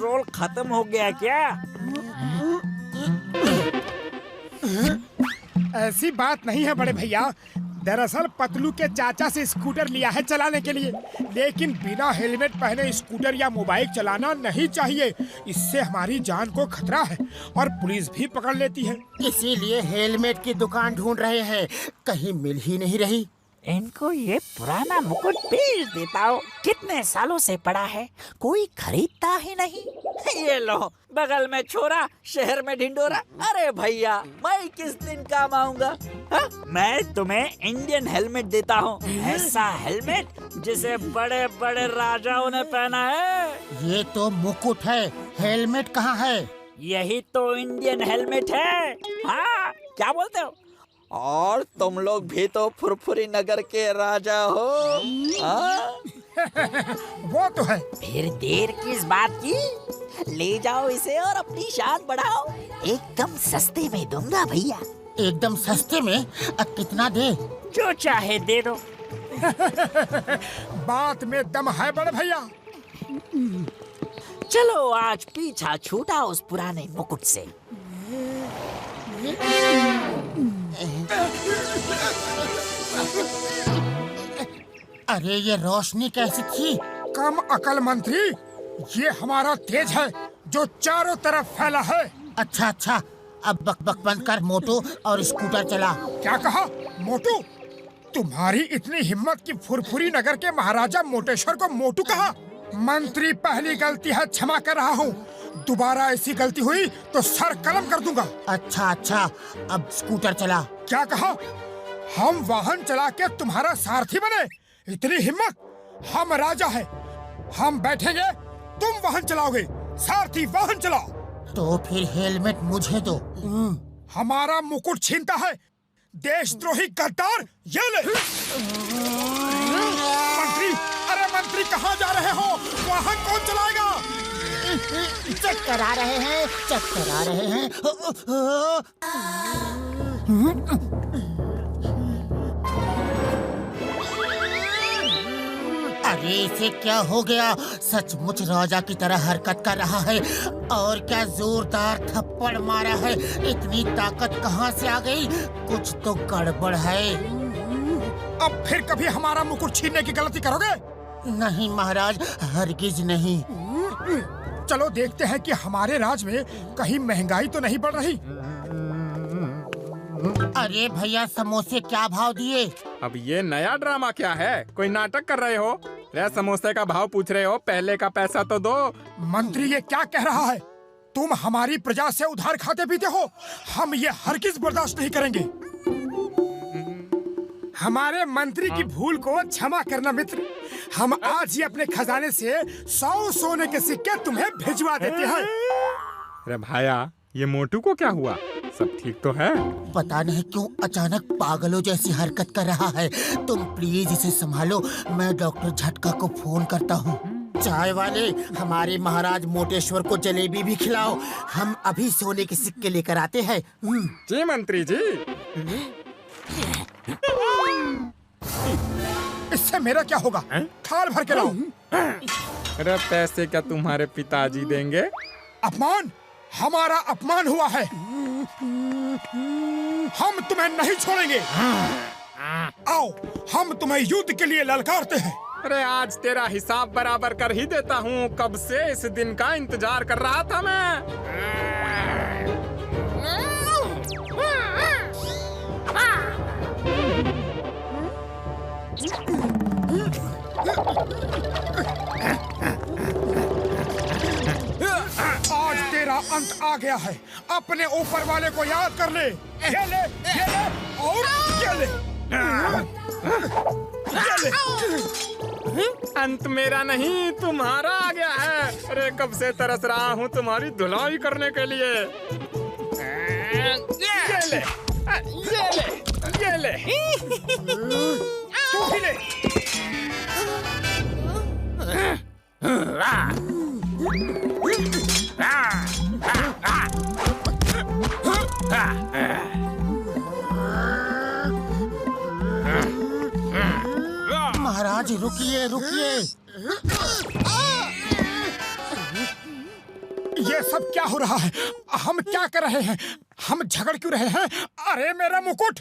Petrol खत्म हो गया क्या? ऐसी बात नहीं है बड़े भैया। दरअसल पतलू के चाचा से स्कूटर लिया है चलाने के लिए, लेकिन बिना हेलमेट पहने स्कूटर या मोबाइल चलाना नहीं चाहिए। इससे हमारी जान को खतरा है और पुलिस भी पकड़ लेती है। इसीलिए हेलमेट की दुकान ढूंढ रहे हैं, कहीं मिल ही नहीं रही। इनको ये पुराना मुकुट बेच देता हूँ। कितने सालों से पड़ा है, कोई खरीदता ही नहीं। ये लो, बगल में छोरा, शहर में ढिंडोरा। अरे भैया, मैं किस दिन काम आऊंगा? मैं तुम्हें इंडियन हेलमेट देता हूँ, ऐसा हेलमेट जिसे बड़े बड़े राजाओं ने पहना है। ये तो मुकुट है, हेलमेट कहाँ है? यही तो इंडियन हेलमेट है। हाँ, क्या बोलते हो? और तुम लोग भी तो फुरफुरी नगर के राजा हो। वो तो है। फिर देर किस बात की? ले जाओ इसे और अपनी शान बढ़ाओ। एकदम सस्ते में दूंगा भैया। एकदम सस्ते में? कितना दे? जो चाहे दे दो। बात में दम है बड़े भैया। चलो आज पीछा छूटा उस पुराने मुकुट से। अरे ये रोशनी कैसी थी? कम अकल मंत्री, ये हमारा तेज है जो चारों तरफ फैला है। अच्छा अच्छा, अब बक बक बंद कर मोटू और स्कूटर चला। क्या कहा मोटू? तुम्हारी इतनी हिम्मत कि फुरफुरी नगर के महाराजा मोटेश्वर को मोटू कहा? मंत्री, पहली गलती है, क्षमा कर रहा हूँ। दोबारा ऐसी गलती हुई तो सर कलम कर दूंगा। अच्छा अच्छा, अब स्कूटर चला। क्या कहा? हम वाहन चला के तुम्हारा सारथी बने? इतनी हिम्मत? हम राजा हैं, हम बैठेंगे, तुम वाहन चलाओगे। सारथी वाहन चलाओ। तो फिर हेलमेट मुझे दो। हमारा मुकुट छीनता है, देशद्रोही गद्दार। ये ले। मंत्री, अरे मंत्री कहाँ जा रहे हो? वाहन कौन चलाएगा? चेक करा रहे हैं, चेक करा रहे हैं। अरे इसे क्या हो गया? सचमुच राजा की तरह हरकत कर रहा है और क्या जोरदार थप्पड़ मारा है। इतनी ताकत कहाँ से आ गई? कुछ तो गड़बड़ है। अब फिर कभी हमारा मुकुट छीनने की गलती करोगे? नहीं महाराज, हरगिज नहीं। चलो देखते हैं कि हमारे राज में कहीं महंगाई तो नहीं बढ़ रही। अरे भैया, समोसे क्या भाव दिए? अब ये नया ड्रामा क्या है? कोई नाटक कर रहे हो? रे समोसे का भाव पूछ रहे हो, पहले का पैसा तो दो। मंत्री, ये क्या कह रहा है? तुम हमारी प्रजा से उधार खाते पीते हो। हम ये हरगिज बर्दाश्त नहीं करेंगे। हमारे मंत्री की भूल को क्षमा करना मित्र। हम आज ही अपने खजाने से 100 सोने के सिक्के तुम्हें भिजवा देते हैं। अरे भाया, ये मोटू को क्या हुआ? सब ठीक तो है? पता नहीं क्यों अचानक पागलों जैसी हरकत कर रहा है। तुम प्लीज इसे संभालो, मैं डॉक्टर झटका को फोन करता हूँ। चाय वाले, हमारे महाराज मोटेश्वर को जलेबी भी खिलाओ। हम अभी सोने के सिक्के लेकर आते हैं। जी मंत्री जी। इससे मेरा क्या होगा? थाल भर के लाओ। अरे पैसे क्या तुम्हारे पिताजी देंगे? अपमान, हमारा अपमान हुआ है। हम तुम्हें नहीं छोड़ेंगे। आओ, हम तुम्हें युद्ध के लिए ललकारते हैं। अरे आज तेरा हिसाब बराबर कर ही देता हूँ। कब से इस दिन का इंतजार कर रहा था मैं। आज तेरा अंत आ गया है। अपने ऊपर वाले को याद कर ले। ये ले और ये ले। अंत मेरा नहीं, तुम्हारा आ गया है। अरे कब से तरस रहा हूँ तुम्हारी धुलाई करने के लिए। ये ले, ये ले, ये ले। तू भी ले। महाराज रुकिए रुकिए। ये सब क्या हो रहा है? हम क्या कर रहे हैं? हम झगड़ क्यों रहे हैं? अरे मेरा मुकुट!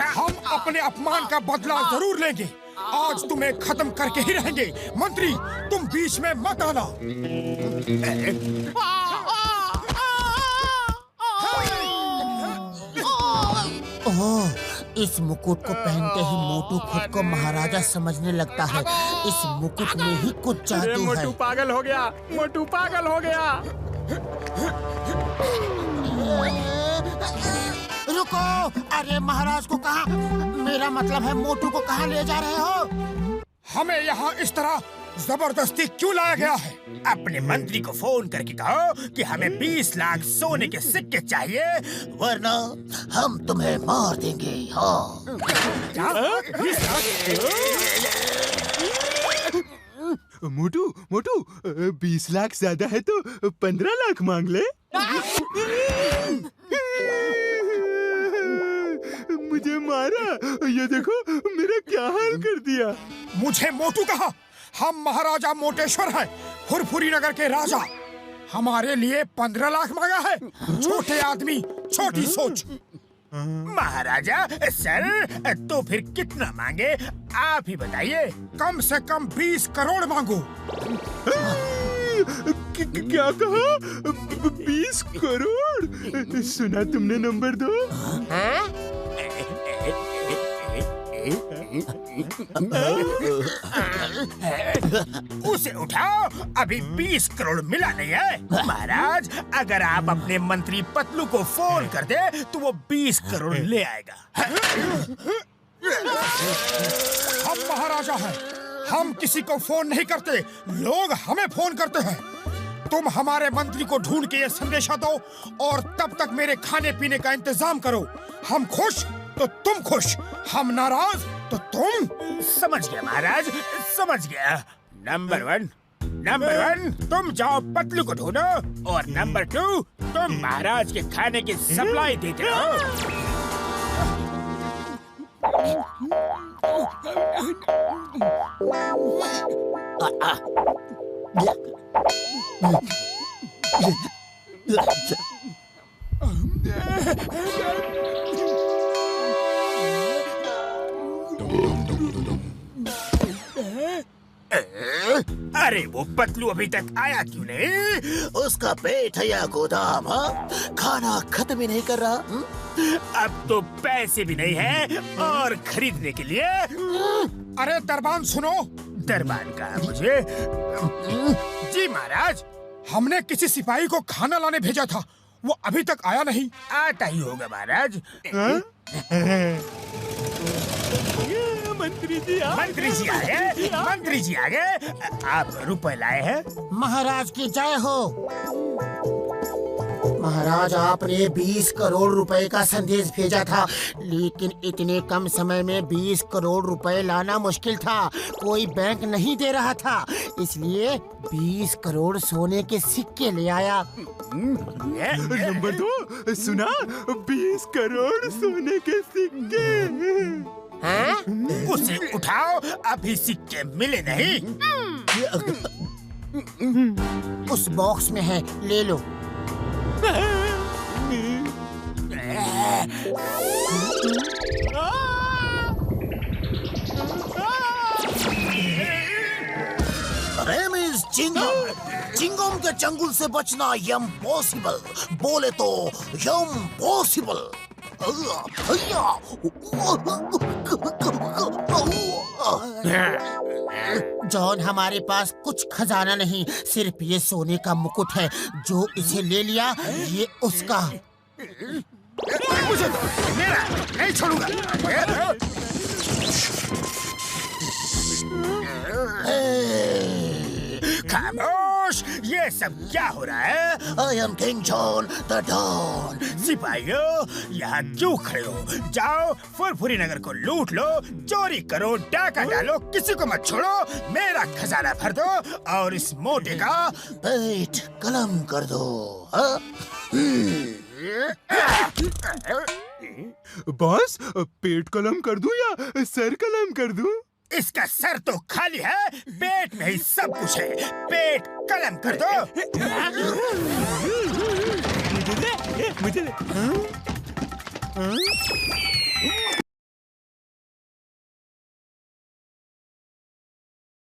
हम अपने अपमान का बदला जरूर लेंगे। आज तुम्हें खत्म करके ही रहेंगे। मंत्री, तुम बीच में मत आना। ओह, इस मुकुट को पहनते ही मोटू खुद को महाराजा समझने लगता है। इस मुकुट में ही कुछ जादू है। मोटू पागल हो गया, मोटू पागल हो गया। रुको! अरे महाराज को कहाँ, मेरा मतलब है मोटू को कहाँ ले जा रहे हो? हमें यहाँ इस तरह जबरदस्ती क्यों लाया गया है? अपने मंत्री को फोन करके कहो कि हमें 20 लाख सोने के सिक्के चाहिए, वरना हम तुम्हें मार देंगे। हाँ। क्या? 20 लाख? मोटू मोटू 20 लाख ज्यादा है तो 15 लाख मांग ले। मुझे मारा, ये देखो मेरा क्या हाल कर दिया। मुझे मोटू कहा? हम महाराजा मोटेश्वर हैं, फुरफुरी नगर के राजा। हमारे लिए 15 लाख मांगा है? छोटे आदमी, छोटी सोच। महाराजा सर, तो फिर कितना मांगे आप ही बताइए। कम से कम 20 करोड़ मांगो। क्या कहा? 20 करोड़? सुना तुमने नंबर 2? उसे उठाओ, अभी 20 करोड़ मिला नहीं है। महाराज, अगर आप अपने मंत्री पतलू को फोन कर दे तो वो 20 करोड़ ले आएगा। हम महाराजा हैं, हम किसी को फोन नहीं करते, लोग हमें फोन करते हैं। तुम हमारे मंत्री को ढूंढ के ये संदेशा दो और तब तक मेरे खाने पीने का इंतजाम करो। हम खुश तो तुम खुश, हम नाराज तो तुम। समझ गया महाराज, समझ गया। नंबर 1 तुम जाओ पतलू को ढूंढो और नंबर 2 तुम महाराज के खाने की सप्लाई देते रहो। अरे वो पतलू अभी तक आया क्यों नहीं? उसका पेट है या गोदाम? हाँ, खाना खत्म ही नहीं कर रहा। अब तो पैसे भी नहीं है और खरीदने के लिए। अरे दरबान सुनो। दरबान कहा मुझे? जी महाराज, हमने किसी सिपाही को खाना लाने भेजा था, वो अभी तक आया नहीं। आता ही होगा महाराज। मंत्री जी आ गए। मंत्री जी आ गए। आप रुपए लाए हैं? महाराज की जय हो। महाराज, आपने 20 करोड़ रुपए का संदेश भेजा था, लेकिन इतने कम समय में 20 करोड़ रुपए लाना मुश्किल था। कोई बैंक नहीं दे रहा था, इसलिए 20 करोड़ सोने के सिक्के ले आया। नंबर 2 सुना? 20 करोड़ सोने के सिक्के। उसे उठाओ, अभी सिक्के मिले नहीं। उस बॉक्स में है, ले लो। चिंगम के चंगुल से बचना इम्पॉसिबल, बोले तो इम्पॉसिबल। जॉन, हमारे पास कुछ खजाना नहीं, सिर्फ ये सोने का मुकुट है। जो इसे ले लिया ये उसका। मुझे दो, मेरा नहीं छोड़ूंगा। खामोश, ये सब क्या हो रहा है? I am King John the Don। सिपाहियों, यहाँ क्यों खड़े हो? जाओ फुरफुरी नगर को लूट लो, चोरी करो, डाका डालो, किसी को मत छोड़ो। मेरा खजाना भर दो और इस मोटे का पेट कलम कर दो। बॉस, पेट कलम कर दूं या सर कलम कर दूं? इसका सर तो खाली है, पेट में ही सब कुछ है। पेट कलम कर दो। मुझे